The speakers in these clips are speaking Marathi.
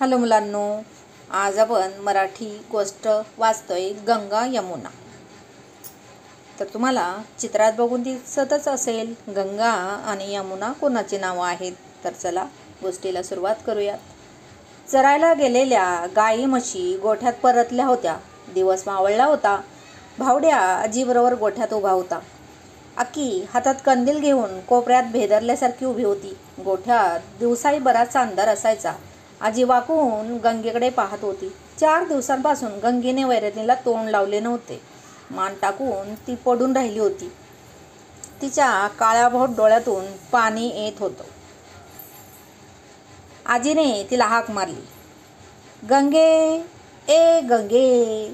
हॅलो मुलांनो, आज आपण मराठी गोष्ट वाचतोय गंगा यमुना. तर तुम्हाला चित्रात बघून दिसतच असेल गंगा आणि यमुना कोणाची नावं आहेत. तर चला गोष्टीला सुरुवात करूयात. चरायला गेलेल्या गाई म्हशी गोठ्यात परतल्या होत्या. दिवस मावळला होता. भावड्या आजीबरोबर गोठ्यात उभा होता. अक्की हातात कंदील घेऊन कोपऱ्यात भेदरल्यासारखी उभी होती. गोठ्यात दिवसाही बराचसा अंधार असायचा. आजी वाकून गंगेकडे पाहत होती. 4 दिवसांपासून गंगेने वैरणीला तोंड लावले नव्हते. मान टाकून ती पडून राहिली होती. तिच्या काळ्याभोट डोळ्यातून पाणी येत होतं. आजीने तिला हाक मारली, गंगे, ए गंगे.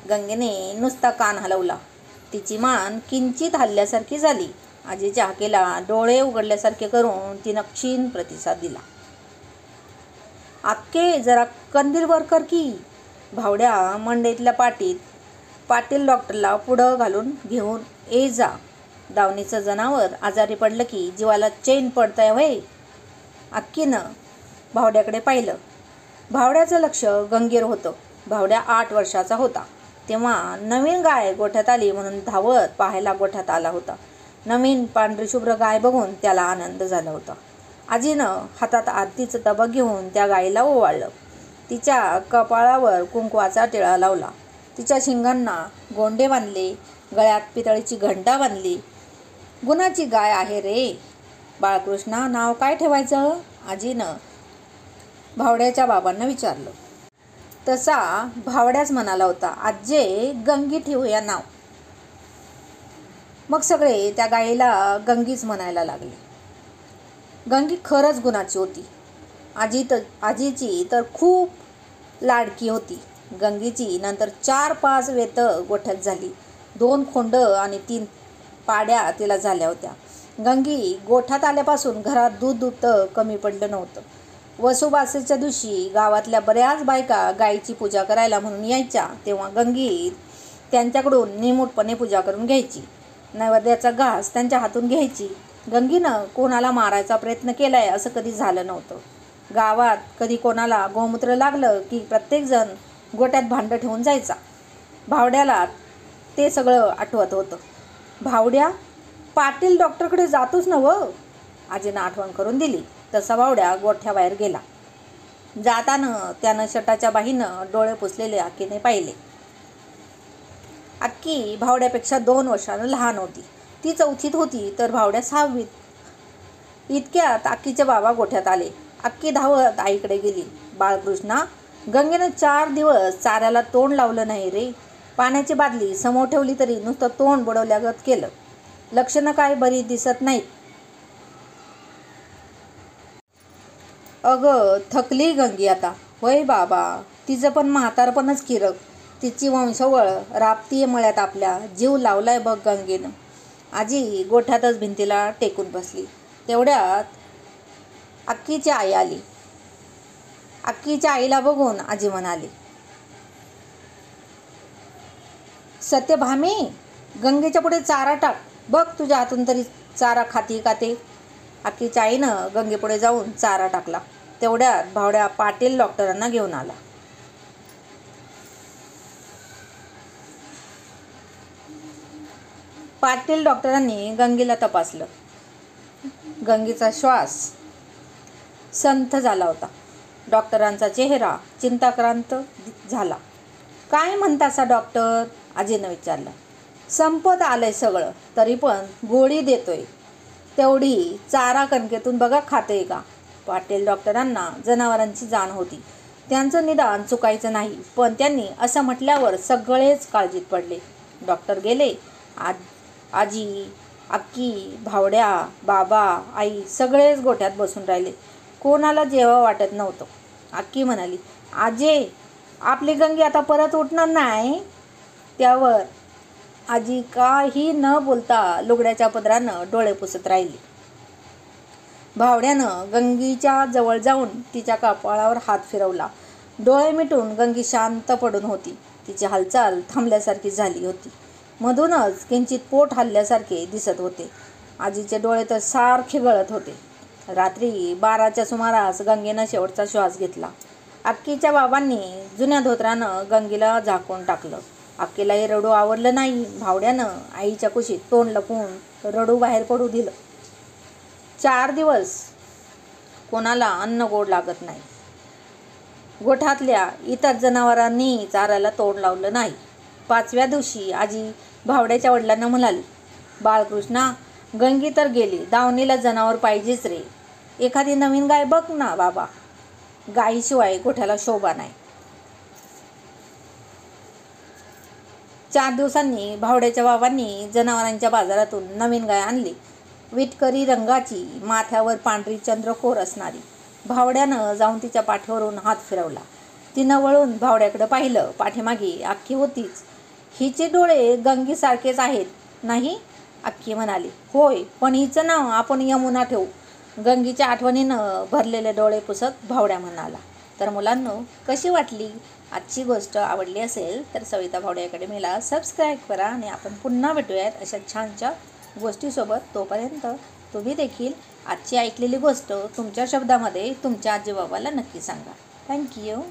गंगेने नुसता कान हलवला. तिची मान किंचित हलल्यासारखी झाली. आजीच्या हाकेला डोळे उघडल्यासारखे करून तिनं क्षीण प्रतिसाद दिला. अक्के, जरा कंदील वर कर की. भावड्या मंडईतल्या पाटील डॉक्टरला पुढं घालून घेऊन ये जा. दावणीचं जनावर आजारी पडलं की जीवाला चैन पडतंय व्हय. अक्कीनं भावड्याकडे पाहिलं. भावड्याचं लक्ष गंगेवर होतं. भावड्या 8 वर्षाचा होता तेव्हा नवीन गाय गोठ्यात आली म्हणून धावत पाहायला गोठ्यात आला होता. नवीन पांढरी शुभ्र गाय बघून त्याला आनंद झाला होता. आजीनं हातात आरतीचं तबक घेऊन त्या गायीला ओवाळलं. तिच्या कपाळावर कुंकवाचा टिळा लावला. तिच्या शिंगांना गोंडे बांधले. गळ्यात पितळीची घंटा बांधली. गुणाची गाय आहे रे. बाळकृष्णा, नाव काय ठेवायचं? आजीनं भावड्याच्या बाबांना विचारलं. तसा भावड्याच म्हणाला होता, आज्जे, गंगी ठेवूया नाव. मग सगळे त्या गायीला गंगीच म्हणायला लागले. गंगी खरंच गुणाची होती. आजीची तर खूप लाडकी होती. गंगीची नंतर 4-5 वेत गोठ्यात झाली. 2 खोंड आणि 3 पाड्या तिला झाल्या होत्या. गंगी गोठ्यात आल्यापासून घरात दूध कमी पडलं नव्हतं. वसुबारसेच्या दिवशी गावातल्या बऱ्याच बायका गायीची पूजा करायला म्हणून यायच्या. तेव्हा गंगी त्यांच्याकडून निमूटपणे पूजा करून घ्यायची. नैवेद्याचा घास त्यांच्या हातून घ्यायची. गंगीनं कोणाला मारायचा प्रयत्न केलाय असं कधी झालं नव्हतं. गावात कधी कोणाला गोमूत्र लागलं की प्रत्येकजण गोट्यात भांडं ठेवून जायचा. भावड्याला ते सगळं आठवत होतं. भावड्या, पाटील डॉक्टरकडे जातोच ना व? आजीनं आठवण करून दिली. तसा भावड्या गोठ्याबाहेर गेला. जाताना त्यानं शटाच्या बाहीनं डोळे पुसलेले अक्कीने पाहिले. अक्की भावड्यापेक्षा 2 वर्षानं लहान होती. ती 4थीत होती तर भावड्या 6वीत. इतक्यात अक्कीचे बाबा गोठ्यात आले. अक्की धावत आईकडे गेली. बाळकृष्णा, गंगेनं 4 दिवस चाऱ्याला तोंड लावलं नाही रे. पाण्याची बादली समोर ठेवली तरी नुसतं तोंड बुडवल्यागत केलं. लक्षणं काय बरी दिसत नाहीत. अगं, थकली गंगी आता. होय बाबा, तिचं पण म्हातारपणच किरक. तिची वंशवळ राबतीये मळ्यात आपल्या. जीव लावलाय बघ गंगेनं. आजी गोठ्यातच भिंतीला टेकून बसली. तेवढ्यात अक्कीची आई आली. अक्कीच्या आईला बघून आजी म्हणाली, सत्यभामे, गंगेच्या पुढे चारा टाक. बघ तुझ्या हातून तरी चारा खाती का ते. अक्कीच्या आईनं गंगेपुढे जाऊन चारा टाकला. तेवढ्यात भावड्या पाटील डॉक्टरांना घेऊन आला. पाटील डॉक्टरांनी गंगेला तपासलं. गंगेचा श्वास संथ झाला होता. डॉक्टरांचा चेहरा चिंताक्रांत झाला. काय म्हणतासा डॉक्टर? आजीनं विचारलं. संपत आलंय सगळं, तरी पण गोळी देतोय. तेवढी चारा कणकेतून बघा खाते का. पाटील डॉक्टरांना जनावरांची जाण होती. त्यांचं निदान चुकायचं नाही. पण त्यांनी असं म्हटल्यावर सगळेच काळजीत पडले. डॉक्टर गेले. आजी, अक्की, भावड्या, बाबा, आई सगळेच गोठ्यात बसून राहिले. कोणाला जेव्हा वाटत नव्हतं. अक्की म्हणाली, आजे, आपली गंगी आता परत उठणार नाही. त्यावर आजी काही न बोलता लुगड्याच्या पदरानं डोळे पुसत राहिली. भावड्यानं गंगीच्या जवळ जाऊन तिच्या कपाळावर हात फिरवला. डोळे मिटून गंगी शांत पडून होती. तिची हालचाल थांबल्यासारखी झाली होती. मधूनच किंचित पोट हलल्यासारखे दिसत होते. आजीचे डोळे तर सारखे गळत होते. रात्री 12च्या सुमारास गंगेनं शेवटचा श्वास घेतला. अक्कीच्या बाबांनी जुन्या धोत्रानं गंगीला झाकून टाकलं. अक्कीलाही रडू आवडलं नाही. भावड्यानं आईच्या कुशीत तोंड लपवून रडू बाहेर पडू दिलं. 4 दिवस कोणाला अन्न गोड लागत नाही. गोठ्यातल्या इतर जनावरांनी चाराला तोंड लावलं नाही. 5व्या दिवशी आजी भावड्याच्या वडिलांना म्हणाली, बाळकृष्णा, गंगी तर गेली, दावणीला जनावर पाहिजेच रे. एखादी नवीन गाय बघ ना बाबा. गायीशिवाय गोठ्याला शोभा नाही. 4 दिवसांनी भावड्याच्या बाबांनी जनावरांच्या बाजारातून नवीन गाय आणली. विटकरी रंगाची, माथ्यावर पांढरी चंद्रकोर असणारी. भावड्यानं जाऊन तिच्या पाठीवरून हात फिरवला. तिनं वळून भावड्याकडे पाहिलं. पाठीमागे अक्की होतीच. हिचे डोळे गंगीसारखेच आहेत नाही? अक्की म्हणाली. होय, पण हिचं नाव आपण यमुना ठेवू. गंगीच्या आठवणीनं भरलेले डोळे पुसत भावड्या म्हणाला. तर मुलांनो, कशी वाटली आजची गोष्ट? आवडली असेल तर सविता भावडे अकॅडमीला सबस्क्राईब करा आणि आपण पुन्हा भेटूयात अशा छानशा गोष्टीसोबत. तोपर्यंत तुम्ही देखील आजची ऐकलेली गोष्ट तुमच्या शब्दामध्ये तुमच्या आजीबाबाला नक्की सांगा. थँक्यू.